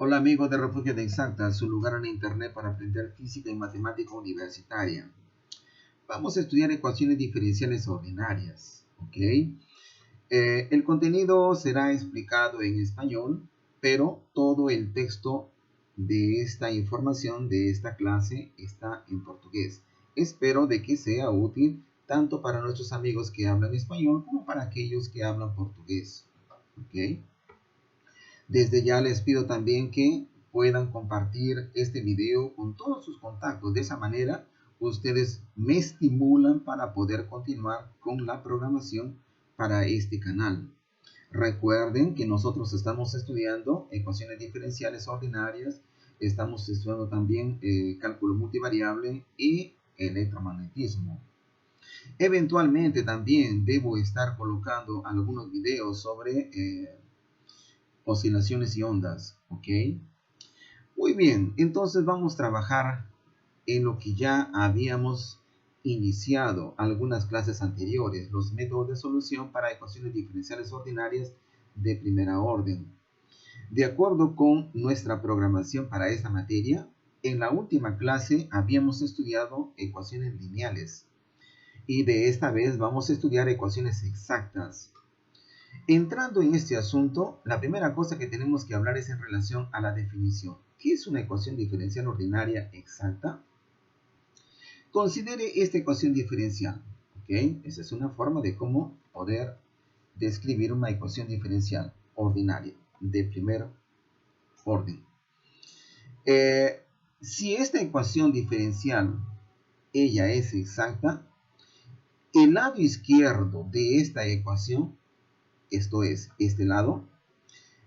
Hola amigos de Refugio de Exacta, su lugar en internet para aprender física y matemática universitaria. Vamos a estudiar ecuaciones diferenciales ordinarias, ¿ok? El contenido será explicado en español, pero todo el texto de esta información, de esta clase, está en portugués. Espero de que sea útil tanto para nuestros amigos que hablan español como para aquellos que hablan portugués, ¿ok? Desde ya les pido también que puedan compartir este video con todos sus contactos. De esa manera, ustedes me estimulan para poder continuar con la programación para este canal. Recuerden que nosotros estamos estudiando ecuaciones diferenciales ordinarias, estamos estudiando también cálculo multivariable y electromagnetismo. Eventualmente también debo estar colocando algunos videos sobre oscilaciones y ondas, ¿ok? Muy bien, entonces vamos a trabajar en lo que ya habíamos iniciado algunas clases anteriores, los métodos de solución para ecuaciones diferenciales ordinarias de primera orden. De acuerdo con nuestra programación para esta materia, en la última clase habíamos estudiado ecuaciones lineales y de esta vez vamos a estudiar ecuaciones exactas. Entrando en este asunto, la primera cosa que tenemos que hablar es en relación a la definición. ¿Qué es una ecuación diferencial ordinaria exacta? Considere esta ecuación diferencial, ¿ok? Esa es una forma de cómo poder describir una ecuación diferencial ordinaria de primer orden. Si esta ecuación diferencial, ella es exacta, el lado izquierdo de esta ecuación, esto es, este lado,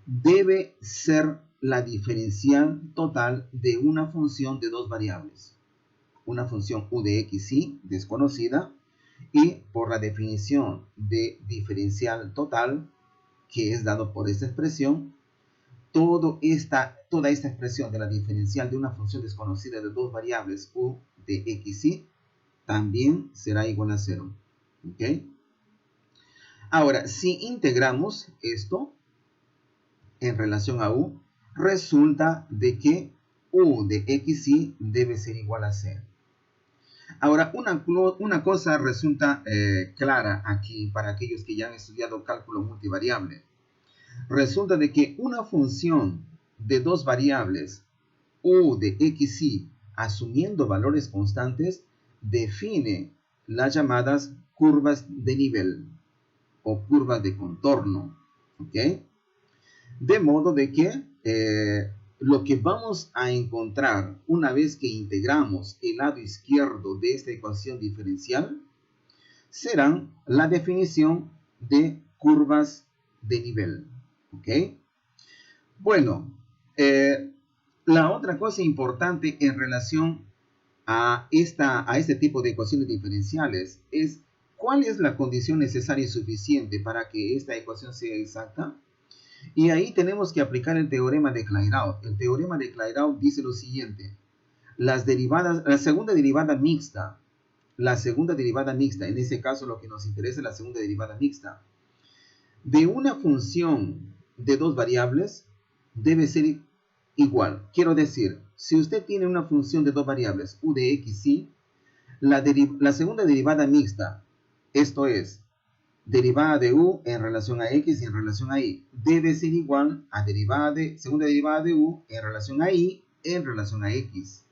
debe ser la diferencial total de una función de dos variables. Una función u de x y desconocida, y por la definición de diferencial total, que es dado por esta expresión, toda esta expresión de la diferencial de una función desconocida de dos variables u de x y también será igual a 0. ¿Ok? Ahora, si integramos esto en relación a u, resulta de que u de x y debe ser igual a 0. Ahora, una cosa resulta clara aquí para aquellos que ya han estudiado cálculo multivariable. Resulta de que una función de dos variables, u de x y, asumiendo valores constantes, define las llamadas curvas de nivel o curvas de contorno. ¿Ok? De modo de que lo que vamos a encontrar una vez que integramos el lado izquierdo de esta ecuación diferencial serán la definición de curvas de nivel. ¿Ok? Bueno, la otra cosa importante en relación a este tipo de ecuaciones diferenciales es cuál es la condición necesaria y suficiente para que esta ecuación sea exacta. Y ahí tenemos que aplicar el teorema de Clairaut. El teorema de Clairaut dice lo siguiente: la segunda derivada mixta, en ese caso lo que nos interesa es la segunda derivada mixta, de una función de dos variables debe ser igual. Quiero decir, si usted tiene una función de dos variables, u de x y, la segunda derivada mixta, esto es, derivada de u en relación a x y en relación a y, debe ser igual a segunda derivada de u en relación a y en relación a x.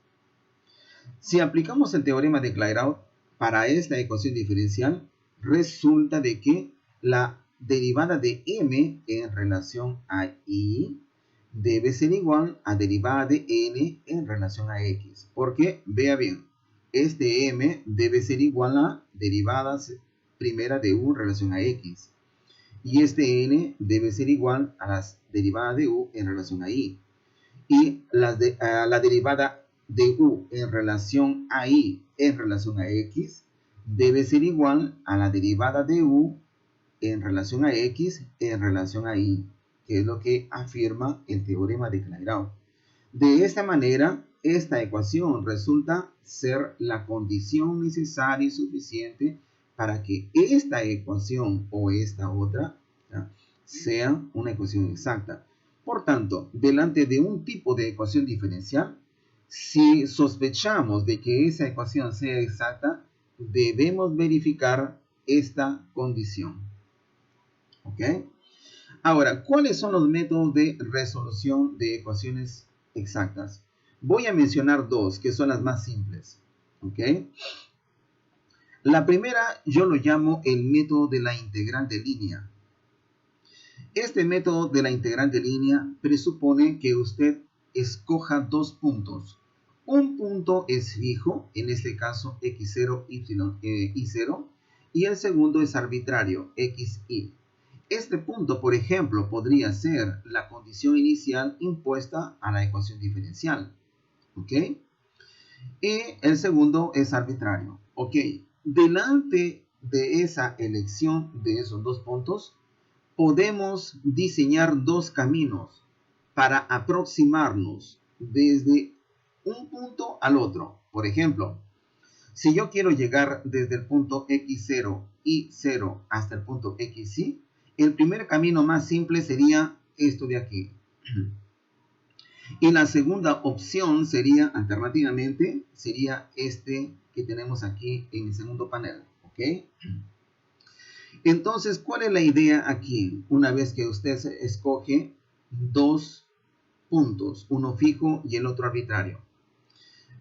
Si aplicamos el teorema de Clairaut para esta ecuación diferencial, resulta de que la derivada de m en relación a y debe ser igual a derivada de n en relación a x. Porque, vea bien, este m debe ser igual a derivada primera de u en relación a x. Y este n debe ser igual a la derivada de u en relación a y. Y la derivada de u en relación a y en relación a x debe ser igual a la derivada de u en relación a x en relación a y, que es lo que afirma el teorema de Clairaut. De esta manera, esta ecuación resulta ser la condición necesaria y suficiente para que esta ecuación o esta otra, ¿ya?, sea una ecuación exacta. Por tanto, delante de un tipo de ecuación diferencial, si sospechamos de que esa ecuación sea exacta, debemos verificar esta condición. ¿Ok? Ahora, ¿cuáles son los métodos de resolución de ecuaciones exactas? Voy a mencionar dos, que son las más simples. ¿Ok? La primera yo lo llamo el método de la integral de línea. Este método de la integral de línea presupone que usted escoja dos puntos. Un punto es fijo, en este caso x0, y0, y el segundo es arbitrario, xy. Este punto, por ejemplo, podría ser la condición inicial impuesta a la ecuación diferencial. ¿Ok? Y el segundo es arbitrario. ¿Ok? Delante de esa elección de esos dos puntos, podemos diseñar dos caminos para aproximarnos desde un punto al otro. Por ejemplo, si yo quiero llegar desde el punto x0 y 0 hasta el punto xy, el primer camino más simple sería esto de aquí. Y la segunda opción sería, alternativamente, sería este que tenemos aquí en el segundo panel. ¿Ok? Entonces, ¿cuál es la idea aquí? Una vez que usted escoge dos puntos, uno fijo y el otro arbitrario,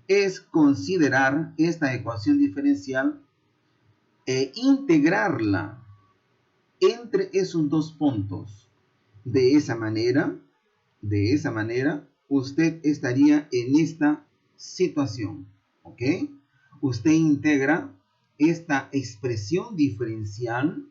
es considerar esta ecuación diferencial e integrarla entre esos dos puntos. De esa manera, usted estaría en esta situación. ¿Ok? Usted integra esta expresión diferencial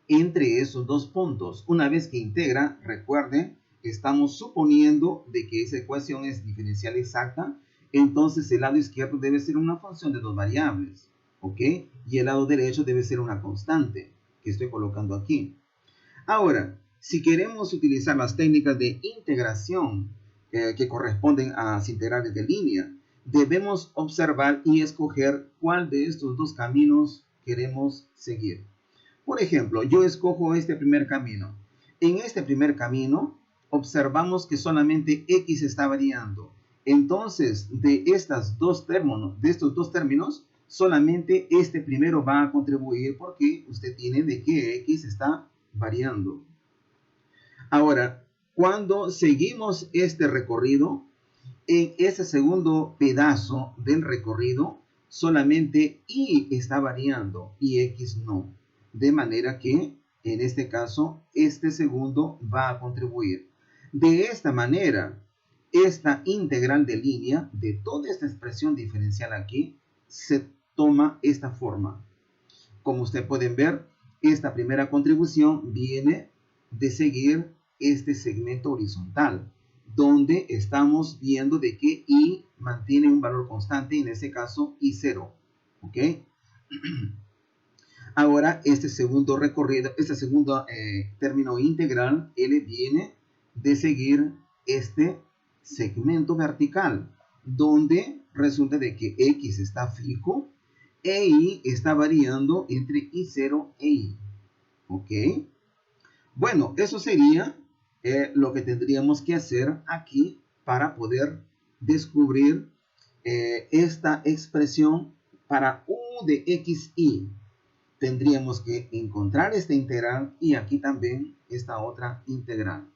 entre esos dos puntos. Una vez que integra, recuerde, estamos suponiendo de que esa ecuación es diferencial exacta, entonces el lado izquierdo debe ser una función de dos variables, ¿ok? Y el lado derecho debe ser una constante, que estoy colocando aquí. Ahora, si queremos utilizar las técnicas de integración que corresponden a las integrales de línea, debemos observar y escoger cuál de estos dos caminos queremos seguir. Por ejemplo, yo escojo este primer camino. En este primer camino, observamos que solamente x está variando. Entonces, de estos dos términos, solamente este primero va a contribuir porque usted tiene de que x está variando. Ahora, cuando seguimos este recorrido, en ese segundo pedazo del recorrido, solamente y está variando y x no. De manera que, en este caso, este segundo va a contribuir. De esta manera, esta integral de línea de toda esta expresión diferencial aquí se toma esta forma. Como ustedes pueden ver, esta primera contribución viene de seguir este segmento horizontal, donde estamos viendo de que y mantiene un valor constante, en este caso y0. ¿Ok? Ahora, este segundo recorrido, este segundo término integral, L viene de seguir este segmento vertical, donde resulta de que X está fijo e Y está variando entre I0 e Y. ¿Ok? Bueno, eso sería lo que tendríamos que hacer aquí para poder descubrir esta expresión para U de XY. Tendríamos que encontrar esta integral y aquí también esta otra integral.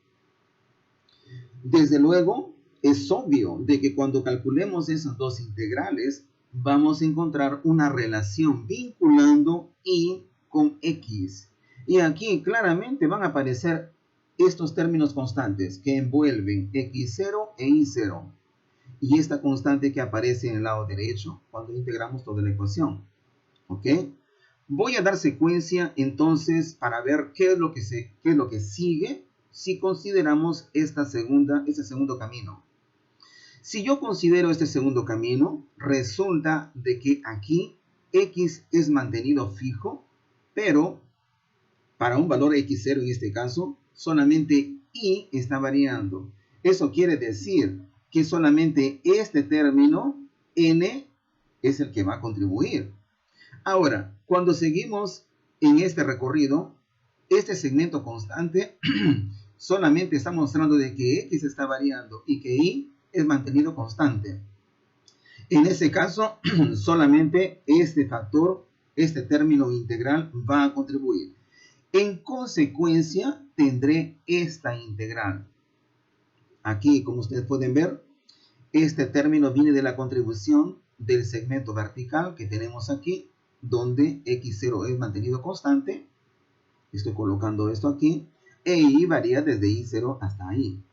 Desde luego, es obvio de que cuando calculemos esas dos integrales, vamos a encontrar una relación vinculando y con x. Y aquí claramente van a aparecer estos términos constantes que envuelven x0 e y0. Y esta constante que aparece en el lado derecho cuando integramos toda la ecuación. ¿Ok? Voy a dar secuencia entonces para ver qué es lo que sigue si consideramos este segundo camino. Si yo considero este segundo camino, resulta de que aquí x es mantenido fijo, pero para un valor x0 en este caso, solamente y está variando. Eso quiere decir que solamente este término n es el que va a contribuir. Ahora, cuando seguimos en este recorrido, este segmento constante solamente está mostrando de que x está variando y que y es mantenido constante. En ese caso, solamente este factor, este término integral va a contribuir. En consecuencia, tendré esta integral. Aquí, como ustedes pueden ver, este término viene de la contribución del segmento vertical que tenemos aquí, donde x0 es mantenido constante. Estoy colocando esto aquí. E y varía desde i0 hasta i.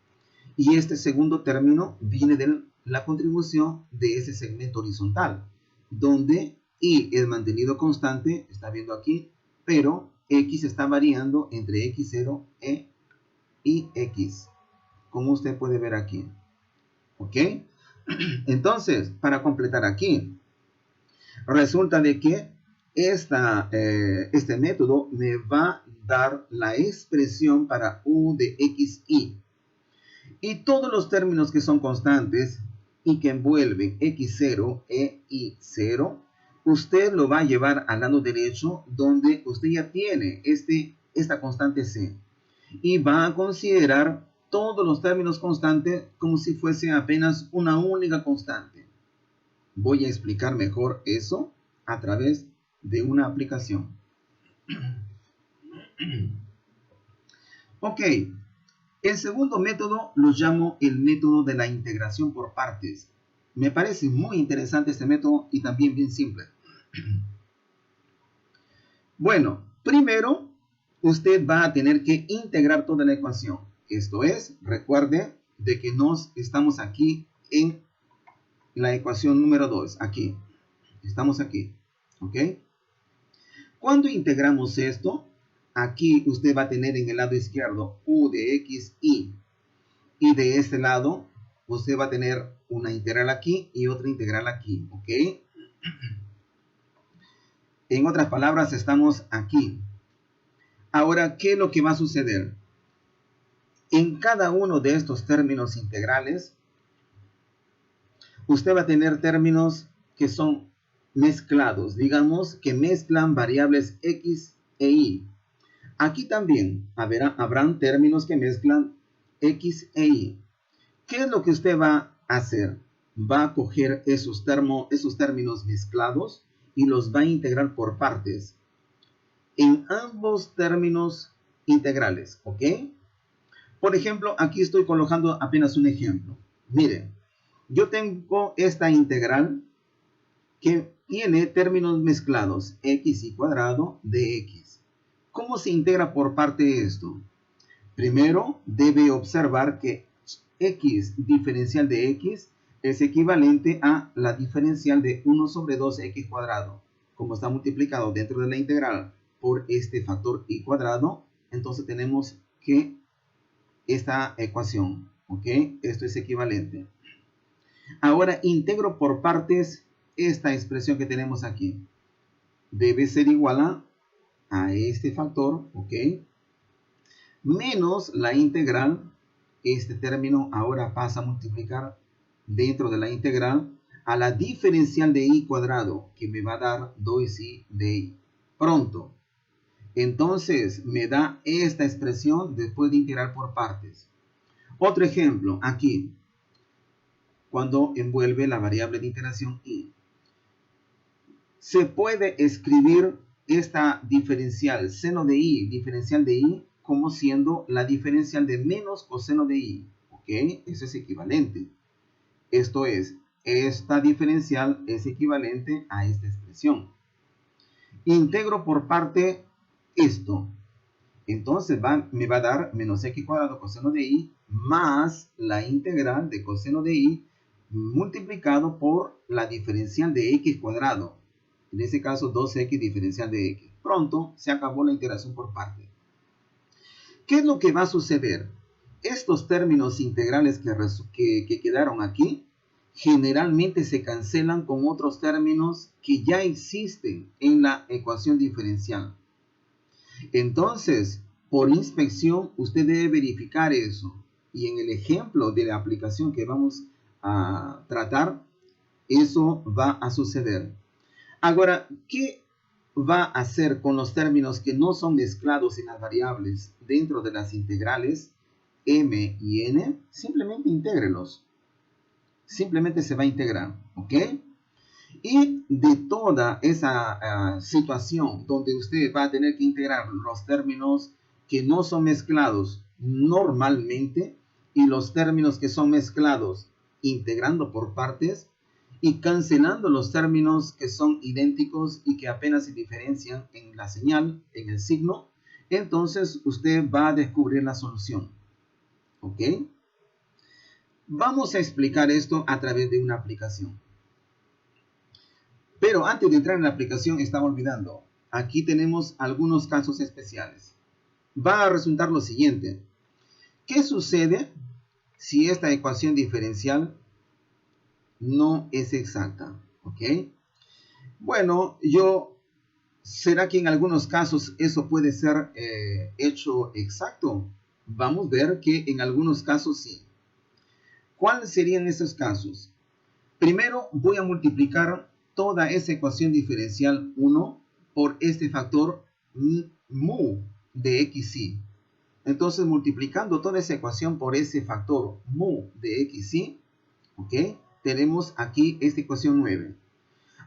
Y este segundo término viene de la contribución de ese segmento horizontal, donde y es mantenido constante, está viendo aquí, pero x está variando entre x0 y x, como usted puede ver aquí. ¿Ok? Entonces, para completar aquí, resulta de que este método me va a dar la expresión para u de xy. Y todos los términos que son constantes y que envuelven x0 e y0, usted lo va a llevar al lado derecho, donde usted ya tiene esta constante c. Y va a considerar todos los términos constantes como si fuese apenas una única constante. Voy a explicar mejor eso a través de una aplicación. Ok, el segundo método lo llamo el método de la integración por partes. Me parece muy interesante este método y también bien simple. Bueno, primero usted va a tener que integrar toda la ecuación. Esto es, recuerde de que nos estamos aquí en la ecuación número 2. Aquí. Estamos aquí. ¿Ok? Cuando integramos esto, aquí usted va a tener en el lado izquierdo u de xy. Y de este lado, usted va a tener una integral aquí y otra integral aquí. ¿Ok? En otras palabras, estamos aquí. Ahora, ¿qué es lo que va a suceder? En cada uno de estos términos integrales, usted va a tener términos que son mezclados. Digamos que mezclan variables x e y. Aquí también habrán términos que mezclan x e y. ¿Qué es lo que usted va a hacer? Va a coger esos términos mezclados y los va a integrar por partes en ambos términos integrales, ¿ok? Por ejemplo, aquí estoy colocando apenas un ejemplo. Miren, yo tengo esta integral que tiene términos mezclados, x cuadrado de x. ¿Cómo se integra por parte esto? Primero, debe observar que x diferencial de x es equivalente a la diferencial de 1 sobre 2x cuadrado. Como está multiplicado dentro de la integral por este factor y cuadrado, entonces tenemos que esta ecuación, ¿ok? Esto es equivalente. Ahora integro por partes esta expresión que tenemos aquí. Debe ser igual a este factor, ¿ok? Menos la integral. Este término ahora pasa a multiplicar dentro de la integral a la diferencial de y cuadrado, que me va a dar 2y de y. Pronto. Entonces me da esta expresión después de integrar por partes. Otro ejemplo, aquí, cuando envuelve la variable de integración y. Se puede escribir esta diferencial seno de y, diferencial de y, como siendo la diferencial de menos coseno de y. ¿Ok? Eso es equivalente. Esto es, esta diferencial es equivalente a esta expresión. Integro por parte esto. Entonces me va a dar menos x cuadrado coseno de y más la integral de coseno de y multiplicado por la diferencial de x cuadrado. En este caso 2x diferencial de x. Pronto se acabó la integración por partes. ¿Qué es lo que va a suceder? Estos términos integrales que quedaron aquí generalmente se cancelan con otros términos que ya existen en la ecuación diferencial. Entonces, por inspección, usted debe verificar eso. Y en el ejemplo de la aplicación que vamos a tratar, eso va a suceder. Ahora, ¿qué va a hacer con los términos que no son mezclados en las variables dentro de las integrales? m y n, simplemente intégrelos. Simplemente se va a integrar, ¿ok? Y de toda esa situación donde usted va a tener que integrar los términos que no son mezclados normalmente y los términos que son mezclados integrando por partes y cancelando los términos que son idénticos y que apenas se diferencian en la señal, en el signo, entonces usted va a descubrir la solución, ¿ok? Vamos a explicar esto a través de una aplicación. Pero antes de entrar en la aplicación, estaba olvidando. Aquí tenemos algunos casos especiales. Va a resultar lo siguiente. ¿Qué sucede si esta ecuación diferencial no es exacta? ¿Ok? Bueno, ¿será que en algunos casos eso puede ser hecho exacto? Vamos a ver que en algunos casos sí. ¿Cuáles serían esos casos? Primero voy a multiplicar toda esa ecuación diferencial 1 por este factor mu de xy. Entonces, multiplicando toda esa ecuación por ese factor mu de xy, ¿ok? Tenemos aquí esta ecuación 9.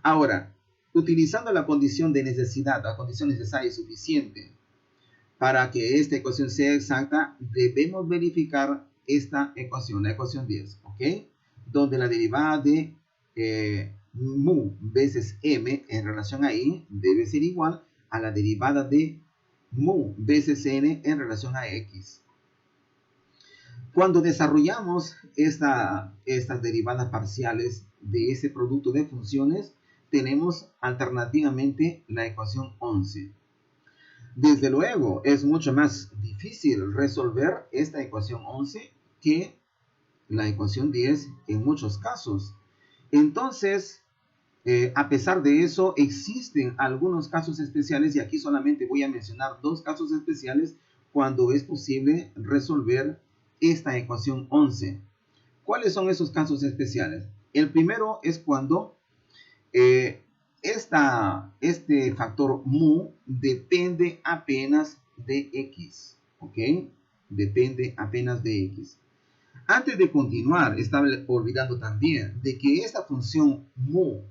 Ahora, utilizando la condición de necesidad, la condición necesaria y suficiente para que esta ecuación sea exacta, debemos verificar esta ecuación, la ecuación 10, ¿ok? Donde la derivada de mu veces m en relación a y debe ser igual a la derivada de mu veces n en relación a x. Cuando desarrollamos estas derivadas parciales de ese producto de funciones, tenemos alternativamente la ecuación 11. Desde luego, es mucho más difícil resolver esta ecuación 11 que la ecuación 10 en muchos casos. Entonces, a pesar de eso, existen algunos casos especiales y aquí solamente voy a mencionar dos casos especiales cuando es posible resolver esta ecuación 11. ¿Cuáles son esos casos especiales? El primero es cuando este factor mu depende apenas de x, ¿ok? Depende apenas de x. Antes de continuar, estaba olvidando también de que esta función mu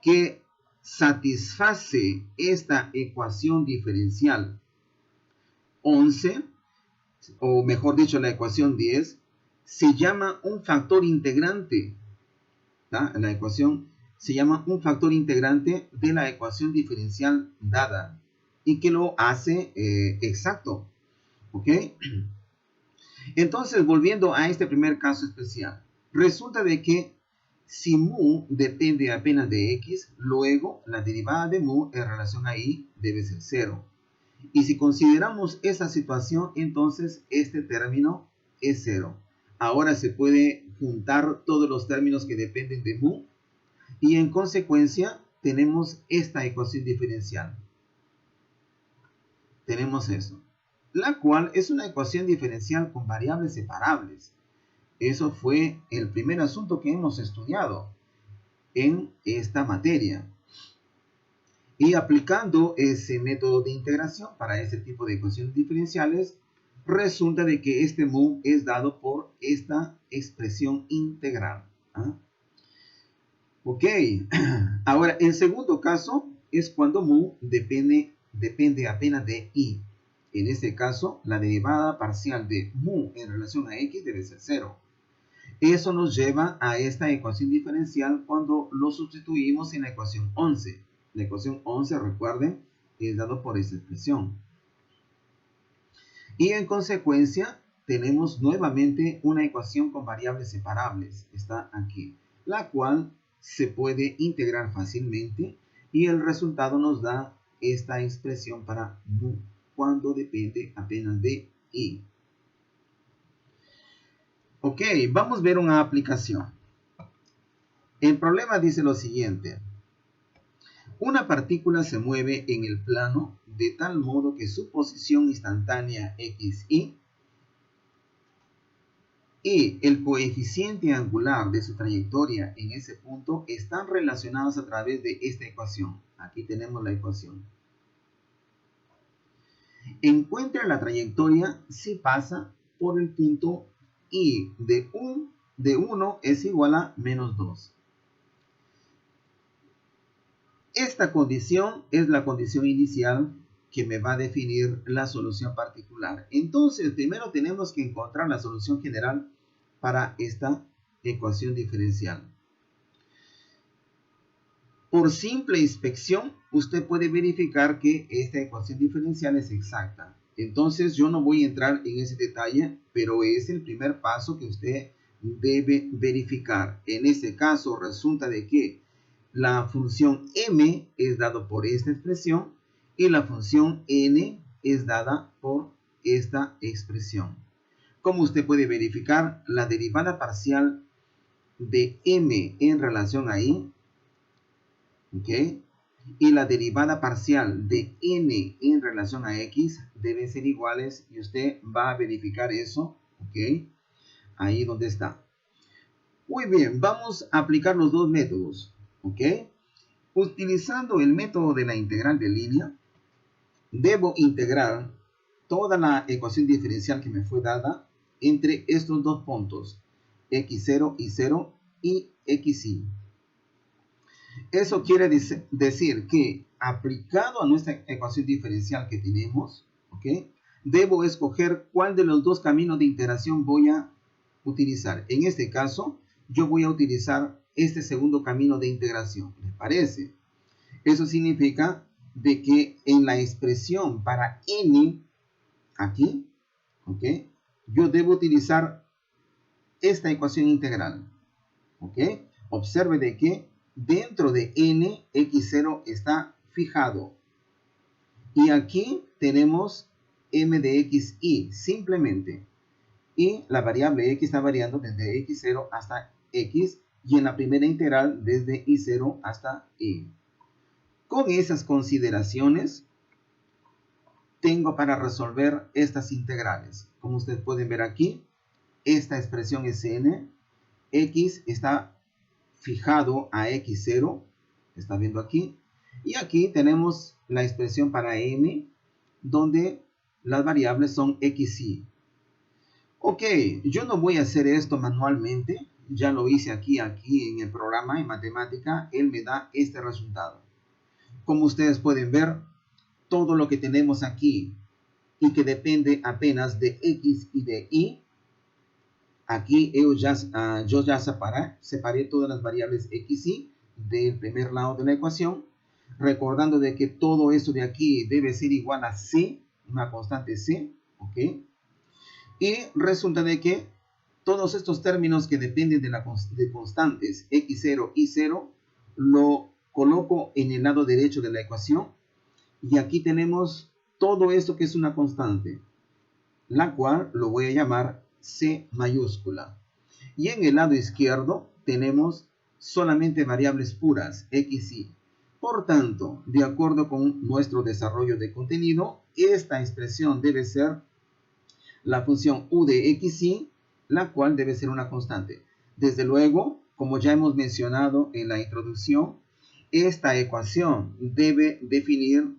que satisface esta ecuación diferencial 11, o mejor dicho, la ecuación 10, se llama un factor integrante. ¿tá? La ecuación se llama un factor integrante de la ecuación diferencial dada y que lo hace exacto. ¿Ok? Entonces, volviendo a este primer caso especial, resulta de que si mu depende apenas de x, luego la derivada de mu en relación a y debe ser 0. Y si consideramos esa situación, entonces este término es 0. Ahora se puede juntar todos los términos que dependen de mu y en consecuencia tenemos esta ecuación diferencial. Tenemos eso, la cual es una ecuación diferencial con variables separables. Eso fue el primer asunto que hemos estudiado en esta materia. Y aplicando ese método de integración para este tipo de ecuaciones diferenciales, resulta de que este mu es dado por esta expresión integral. ¿Ah? Ok, ahora el segundo caso es cuando mu depende apenas de y. En este caso, la derivada parcial de mu en relación a x debe ser 0. Eso nos lleva a esta ecuación diferencial cuando lo sustituimos en la ecuación 11. La ecuación 11, recuerden, es dado por esta expresión. Y en consecuencia, tenemos nuevamente una ecuación con variables separables. Está aquí, la cual se puede integrar fácilmente y el resultado nos da esta expresión para mu cuando depende apenas de y. Ok, vamos a ver una aplicación. El problema dice lo siguiente. Una partícula se mueve en el plano de tal modo que su posición instantánea xy y el coeficiente angular de su trayectoria en ese punto están relacionados a través de esta ecuación. Aquí tenemos la ecuación. Encuentra la trayectoria si pasa por el punto y de 1 es igual a menos 2. Esta condición es la condición inicial que me va a definir la solución particular. Entonces, primero tenemos que encontrar la solución general para esta ecuación diferencial. Por simple inspección, usted puede verificar que esta ecuación diferencial es exacta. Entonces, yo no voy a entrar en ese detalle, pero es el primer paso que usted debe verificar. En este caso, resulta de que la función m es dada por esta expresión y la función n es dada por esta expresión. Como usted puede verificar, la derivada parcial de m en relación a i, ¿ok?, y la derivada parcial de n en relación a x deben ser iguales y usted va a verificar eso, ¿ok? Ahí donde está. Muy bien, vamos a aplicar los dos métodos, ¿ok? Utilizando el método de la integral de línea, debo integrar toda la ecuación diferencial que me fue dada entre estos dos puntos, x0 y 0 y xy. Eso quiere decir que aplicado a nuestra ecuación diferencial que tenemos, ¿ok?, debo escoger cuál de los dos caminos de integración voy a utilizar. En este caso, yo voy a utilizar este segundo camino de integración. ¿Les parece? Eso significa de que en la expresión para n, aquí, ¿ok?, yo debo utilizar esta ecuación integral, ¿ok? Observe de que dentro de n, x0 está fijado. Y aquí tenemos m de xy, simplemente. Y la variable x está variando desde x0 hasta x, y en la primera integral desde y0 hasta y. Con esas consideraciones, tengo para resolver estas integrales. Como ustedes pueden ver aquí, esta expresión es n, x está fijado a x0, está viendo aquí, y aquí tenemos la expresión para m, donde las variables son x y. Ok, yo no voy a hacer esto manualmente, ya lo hice aquí en el programa, en matemática, él me da este resultado. Como ustedes pueden ver, todo lo que tenemos aquí y que depende apenas de x y de y, aquí yo ya separé todas las variables x y del primer lado de la ecuación, recordando de que todo esto de aquí debe ser igual a c, una constante c, ¿ok? Y resulta de que todos estos términos que dependen de constantes x0 y 0, lo coloco en el lado derecho de la ecuación, y aquí tenemos todo esto que es una constante, la cual lo voy a llamar C mayúscula. Y en el lado izquierdo tenemos solamente variables puras, x y. Por tanto, de acuerdo con nuestro desarrollo de contenido, esta expresión debe ser la función u de x y, la cual debe ser una constante. Desde luego, como ya hemos mencionado en la introducción, esta ecuación debe definir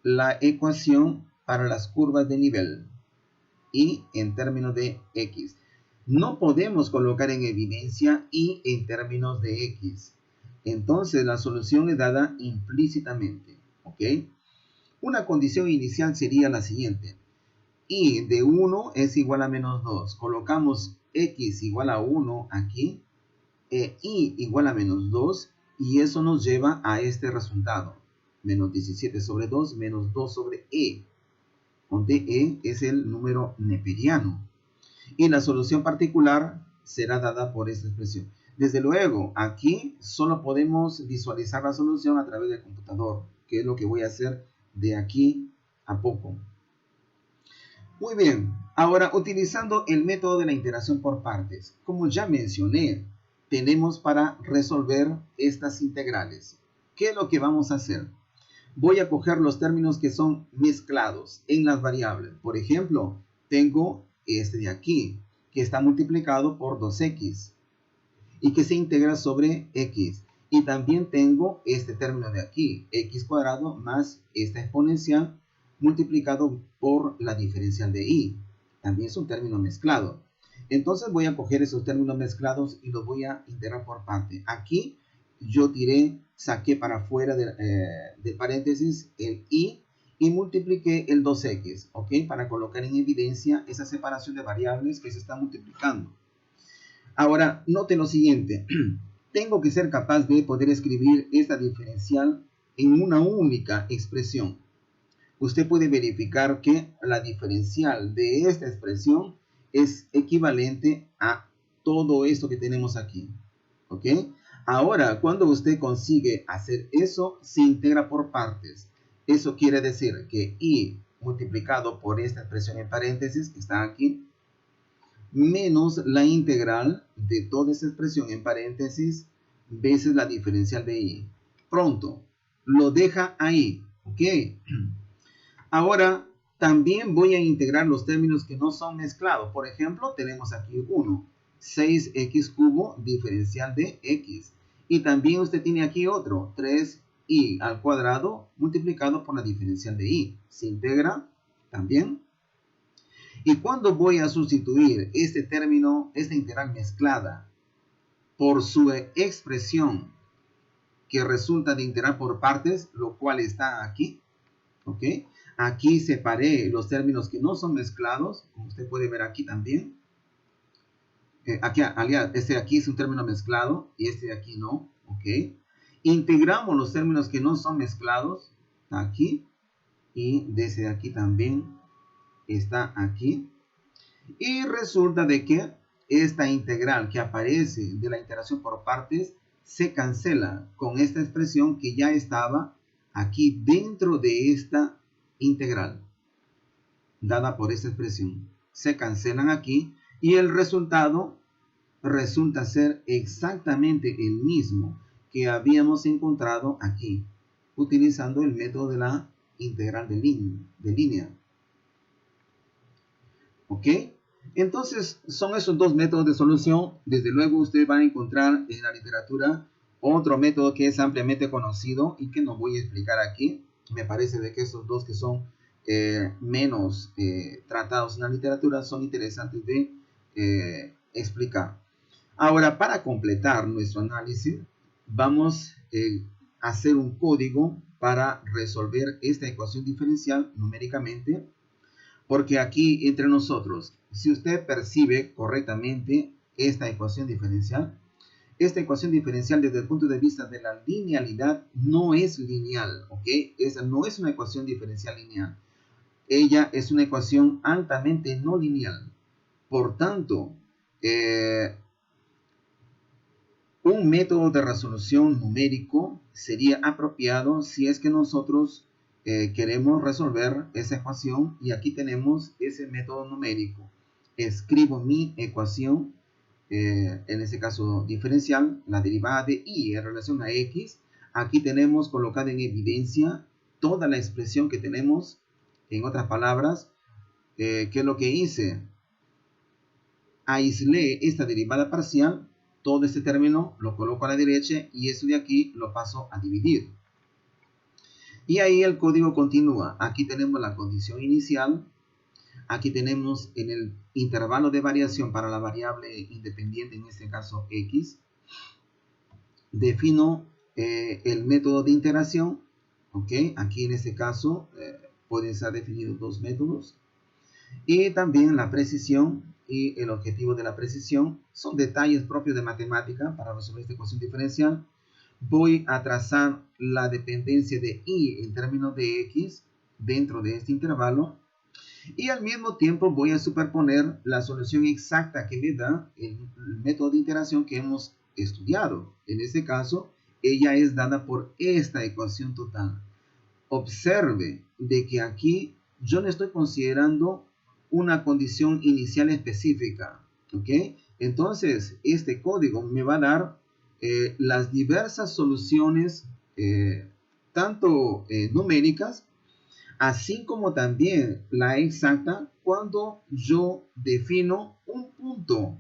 la ecuación para las curvas de nivel y en términos de x. No podemos colocar en evidencia y en términos de x. Entonces la solución es dada implícitamente, ¿ok? Una condición inicial sería la siguiente. Y de 1 es igual a menos 2. Colocamos x igual a 1 aquí, e y igual a menos 2, y eso nos lleva a este resultado. Menos 17 sobre 2, menos 2 sobre e, donde e es el número neperiano. Y la solución particular será dada por esta expresión. Desde luego, aquí solo podemos visualizar la solución a través del computador, que es lo que voy a hacer de aquí a poco. Muy bien, ahora utilizando el método de la integración por partes. Como ya mencioné, tenemos para resolver estas integrales. ¿Qué es lo que vamos a hacer? Voy a coger los términos que son mezclados en las variables. Por ejemplo, tengo este de aquí, que está multiplicado por 2x y que se integra sobre x. Y también tengo este término de aquí, x cuadrado más esta exponencial multiplicado por la diferencial de y. también es un término mezclado. Entonces voy a coger esos términos mezclados y los voy a integrar por parte. Aquí yo saqué para afuera de paréntesis el y multipliqué el 2x, ¿ok? Para colocar en evidencia esa separación de variables que se están multiplicando. Ahora, note lo siguiente. Tengo que ser capaz de poder escribir esta diferencial en una única expresión. Usted puede verificar que la diferencial de esta expresión es equivalente a todo esto que tenemos aquí. ¿Ok? Ahora, cuando usted consigue hacer eso, se integra por partes. Eso quiere decir que y multiplicado por esta expresión en paréntesis que está aquí, menos la integral de toda esa expresión en paréntesis veces la diferencial de y. Pronto, lo deja ahí. ¿Ok? Ahora, también voy a integrar los términos que no son mezclados. Por ejemplo, tenemos aquí 1, 6x cubo diferencial de x. Y también usted tiene aquí otro, 3y al cuadrado multiplicado por la diferencial de y. Se integra también. Y cuando voy a sustituir este término, esta integral mezclada, por su expresión que resulta de integrar por partes, lo cual está aquí, ¿ok? Aquí separé los términos que no son mezclados, como usted puede ver aquí también. Este de aquí es un término mezclado y este de aquí no, ¿ok? Integramos los términos que no son mezclados, aquí, y desde de aquí también está aquí. Y resulta de que esta integral que aparece de la integración por partes se cancela con esta expresión que ya estaba aquí dentro de esta integral dada por esta expresión. Se cancelan aquí y el resultado resulta ser exactamente el mismo que habíamos encontrado aquí, utilizando el método de la integral de línea. ¿Ok? Entonces, son esos dos métodos de solución. Desde luego usted va a encontrar en la literatura otro método que es ampliamente conocido y que no voy a explicar aquí. Me parece de que estos dos que son menos tratados en la literatura son interesantes de explicar. Ahora, para completar nuestro análisis, vamos a hacer un código para resolver esta ecuación diferencial numéricamente. Porque aquí entre nosotros, si usted percibe correctamente esta ecuación diferencial desde el punto de vista de la linealidad no es lineal, ¿ok? Esa no es una ecuación diferencial lineal. Ella es una ecuación altamente no lineal. Por tanto, un método de resolución numérico sería apropiado si es que nosotros queremos resolver esa ecuación y aquí tenemos ese método numérico. Escribo mi ecuación, en este caso diferencial, la derivada de y en relación a x. Aquí tenemos colocada en evidencia toda la expresión que tenemos. En otras palabras, ¿qué es lo que hice? Aislé esta derivada parcial. Todo este término lo coloco a la derecha y eso de aquí lo paso a dividir. Y ahí el código continúa. Aquí tenemos la condición inicial. Aquí tenemos en el intervalo de variación para la variable independiente, en este caso x. Defino el método de integración. ¿Ok? Aquí en este caso pueden ser definidos dos métodos. Y también la precisión y el objetivo de la precisión son detalles propios de matemática para resolver esta ecuación diferencial. Voy a trazar la dependencia de y en términos de x dentro de este intervalo y al mismo tiempo voy a superponer la solución exacta que me da el método de integración que hemos estudiado. En este caso, ella es dada por esta ecuación total. Observe de que aquí yo no estoy considerando una condición inicial específica, ¿ok? Entonces, este código me va a dar las diversas soluciones, tanto numéricas, así como también la exacta cuando yo defino un punto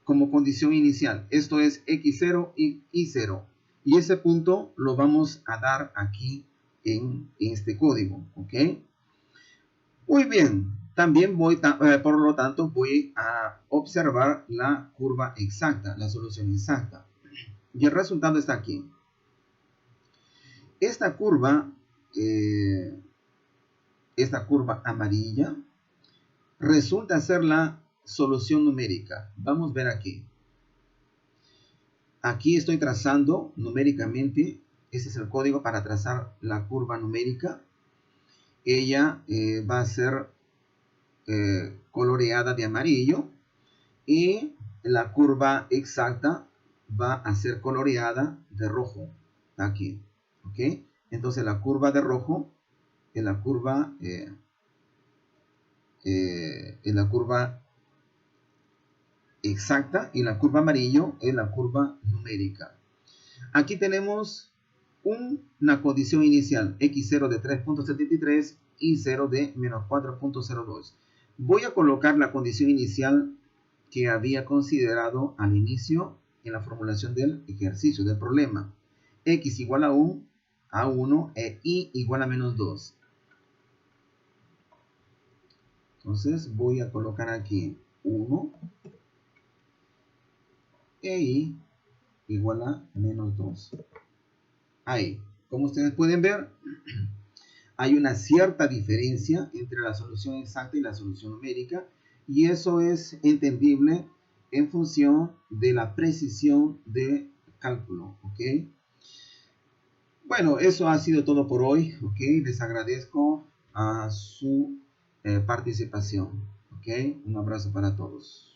como condición inicial. Esto es x0 y y0. Y ese punto lo vamos a dar aquí en este código, ¿ok? Muy bien. También por lo tanto, voy a observar la curva exacta, la solución exacta. Y el resultado está aquí. Esta curva amarilla resulta ser la solución numérica. Vamos a ver aquí. Aquí estoy trazando numéricamente. Este es el código para trazar la curva numérica. Ella va a ser coloreada de amarillo y la curva exacta va a ser coloreada de rojo. Aquí. ¿Ok? Entonces la curva de rojo es la curva exacta y la curva amarillo es la curva numérica. Aquí tenemos una condición inicial, x0 de 3.73 y 0 de menos 4.02. Voy a colocar la condición inicial que había considerado al inicio en la formulación del ejercicio, del problema. X igual a 1 e y igual a menos 2. Entonces voy a colocar aquí 1 e y igual a menos 2. Ahí, como ustedes pueden ver, hay una cierta diferencia entre la solución exacta y la solución numérica, y eso es entendible en función de la precisión de cálculo, ¿ok? Bueno, eso ha sido todo por hoy, ¿ok? Les agradezco a su participación, ¿ok? Un abrazo para todos.